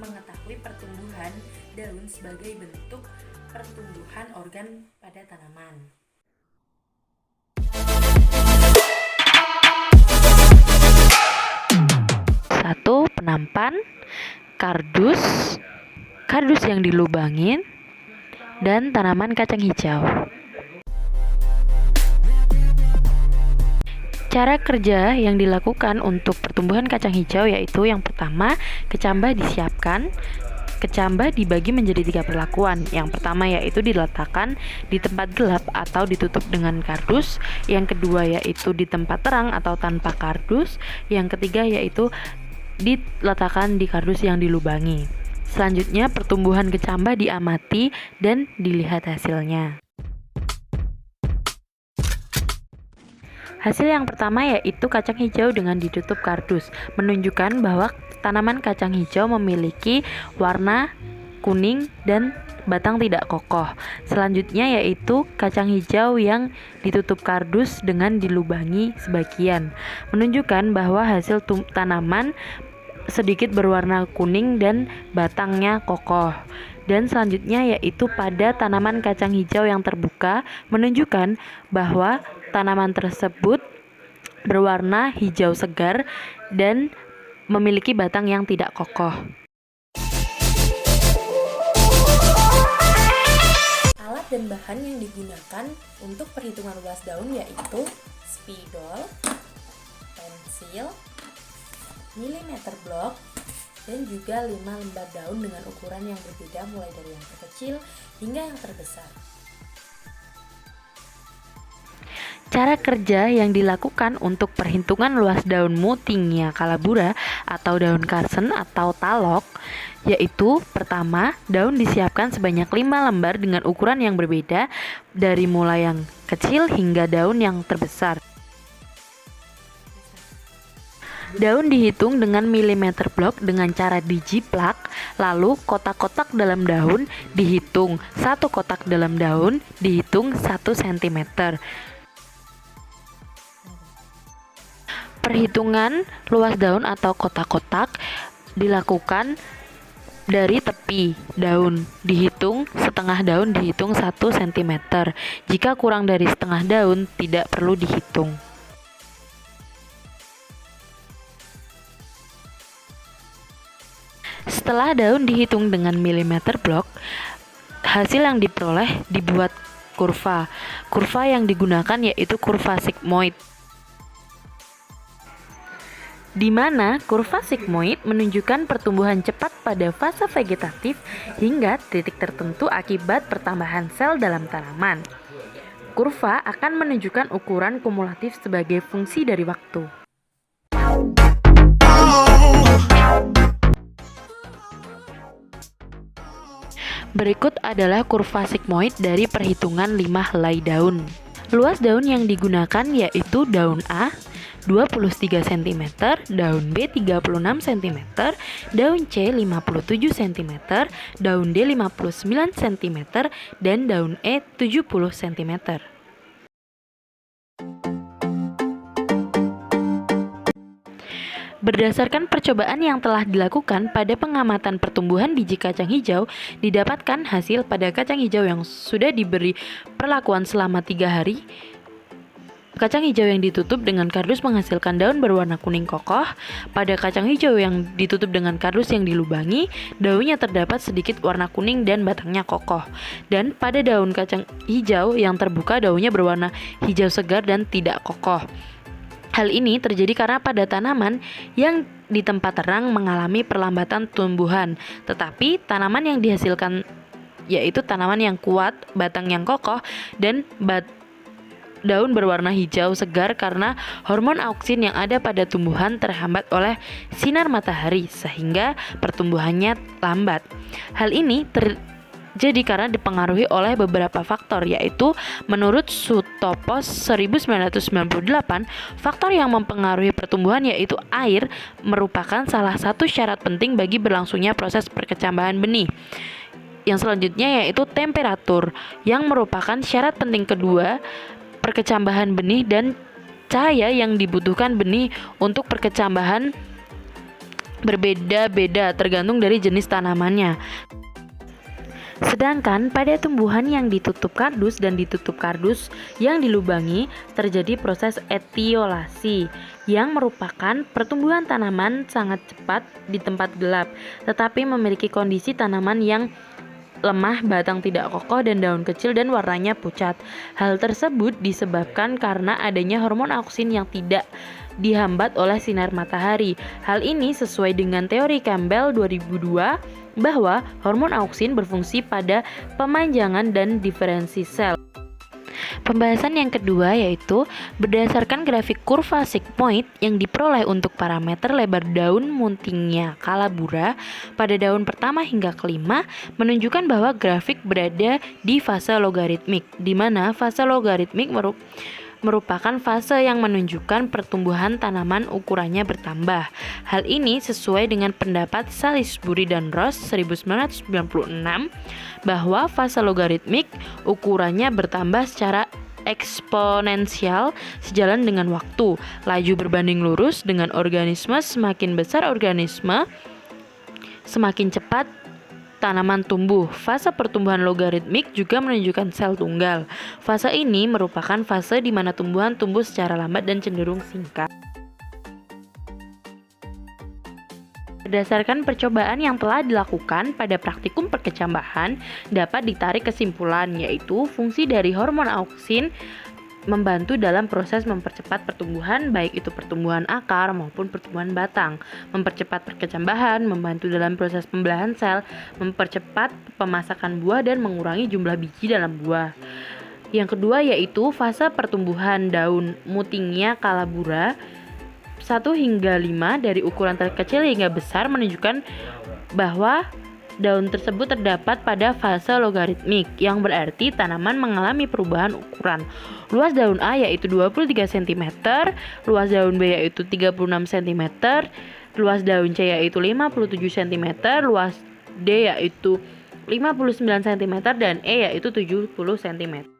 mengetahui pertumbuhan daun sebagai bentuk pertumbuhan organ pada tanaman. 1. Penampan, kardus, kardus yang dilubangin, dan tanaman kacang hijau. Cara kerja yang dilakukan untuk pertumbuhan kacang hijau yaitu yang pertama, kecambah disiapkan. Kecambah dibagi menjadi 3 perlakuan. Yang pertama yaitu diletakkan di tempat gelap atau ditutup dengan kardus. Yang kedua yaitu di tempat terang atau tanpa kardus. Yang ketiga yaitu diletakkan di kardus yang dilubangi. Selanjutnya pertumbuhan kecambah diamati dan dilihat hasilnya. Hasil yang pertama yaitu kacang hijau dengan ditutup kardus, menunjukkan bahwa tanaman kacang hijau memiliki warna kuning dan batang tidak kokoh. Selanjutnya yaitu kacang hijau yang ditutup kardus dengan dilubangi sebagian, menunjukkan bahwa hasil tanaman sedikit berwarna kuning dan batangnya kokoh. Dan selanjutnya yaitu pada tanaman kacang hijau yang terbuka, menunjukkan bahwa tanaman tersebut berwarna hijau segar dan memiliki batang yang tidak kokoh. Alat dan bahan yang digunakan untuk perhitungan luas daun yaitu spidol, pensil, milimeter blok, dan juga 5 lembar daun dengan ukuran yang berbeda mulai dari yang terkecil hingga yang terbesar. Cara kerja yang dilakukan untuk perhitungan luas daun Mutingia calabura atau daun karsen atau talok yaitu pertama, daun disiapkan sebanyak 5 lembar dengan ukuran yang berbeda dari mulai yang kecil hingga daun yang terbesar. Daun dihitung dengan milimeter blok dengan cara dijiplak, lalu kotak-kotak dalam daun dihitung. 1 kotak dalam daun dihitung 1 cm. Perhitungan luas daun atau kotak-kotak dilakukan dari tepi daun, dihitung setengah daun dihitung 1 cm. Jika kurang dari setengah daun tidak perlu dihitung. Setelah daun dihitung dengan milimeter blok, hasil yang diperoleh dibuat kurva. Kurva yang digunakan yaitu kurva sigmoid, di mana kurva sigmoid menunjukkan pertumbuhan cepat pada fase vegetatif hingga titik tertentu akibat pertambahan sel dalam tanaman. Kurva akan menunjukkan ukuran kumulatif sebagai fungsi dari waktu. Berikut adalah kurva sigmoid dari perhitungan 5 helai daun. Luas daun yang digunakan yaitu daun A 23 cm, daun B 36 cm, daun C 57 cm, daun D 59 cm, dan daun E 70 cm. Berdasarkan percobaan yang telah dilakukan pada pengamatan pertumbuhan biji kacang hijau, didapatkan hasil pada kacang hijau yang sudah diberi perlakuan selama 3 hari. Kacang hijau yang ditutup dengan kardus menghasilkan daun berwarna kuning kokoh. Pada kacang hijau yang ditutup dengan kardus yang dilubangi, daunnya terdapat sedikit warna kuning dan batangnya kokoh. Dan pada daun kacang hijau yang terbuka, daunnya berwarna hijau segar dan tidak kokoh. Hal ini terjadi karena pada tanaman yang di tempat terang mengalami perlambatan tumbuhan, tetapi tanaman yang dihasilkan yaitu tanaman yang kuat, batang yang kokoh, dan daun berwarna hijau segar karena hormon auksin yang ada pada tumbuhan terhambat oleh sinar matahari sehingga pertumbuhannya lambat. Hal ini terjadi karena dipengaruhi oleh beberapa faktor, yaitu menurut Sutopos 1998, faktor yang mempengaruhi pertumbuhan yaitu air merupakan salah satu syarat penting bagi berlangsungnya proses perkecambahan benih. Yang selanjutnya yaitu temperatur, yang merupakan syarat penting kedua perkecambahan benih, dan cahaya yang dibutuhkan benih untuk perkecambahan berbeda-beda tergantung dari jenis tanamannya. Sedangkan pada tumbuhan yang ditutup kardus dan ditutup kardus yang dilubangi terjadi proses etiolasi yang merupakan pertumbuhan tanaman sangat cepat di tempat gelap, tetapi memiliki kondisi tanaman yang lemah, batang tidak kokoh, dan daun kecil dan warnanya pucat. Hal tersebut disebabkan karena adanya hormon auksin yang tidak dihambat oleh sinar matahari. Hal ini sesuai dengan teori Campbell 2002 bahwa hormon auksin berfungsi pada pemanjangan dan diferensi sel. Pembahasan yang kedua yaitu berdasarkan grafik kurva sigmoid yang diperoleh untuk parameter lebar daun Muntingnya calabura pada daun pertama hingga kelima menunjukkan bahwa grafik berada di fase logaritmik, di mana fase logaritmik merupakan fase yang menunjukkan pertumbuhan tanaman ukurannya bertambah. Hal ini sesuai dengan pendapat Salisbury dan Ross 1996 bahwa fase logaritmik ukurannya bertambah secara eksponensial sejalan dengan waktu. Laju berbanding lurus dengan organisme, semakin besar organisme, semakin cepat tanaman tumbuh. Fase pertumbuhan logaritmik juga menunjukkan sel tunggal. Fase ini merupakan fase di mana tumbuhan tumbuh secara lambat dan cenderung singkat. Berdasarkan percobaan yang telah dilakukan pada praktikum perkecambahan, dapat ditarik kesimpulan yaitu fungsi dari hormon auksin membantu dalam proses mempercepat pertumbuhan, baik itu pertumbuhan akar maupun pertumbuhan batang, mempercepat perkecambahan, membantu dalam proses pembelahan sel, mempercepat pemasakan buah dan mengurangi jumlah biji dalam buah. Yang kedua yaitu fase pertumbuhan daun Muntingnya calabura 1 hingga 5 dari ukuran terkecil hingga besar menunjukkan bahwa daun tersebut terdapat pada fase logaritmik, yang berarti tanaman mengalami perubahan ukuran. Luas daun A yaitu 23 cm, luas daun B yaitu 36 cm, luas daun C yaitu 57 cm, luas D yaitu 59 cm, dan E yaitu 70 cm.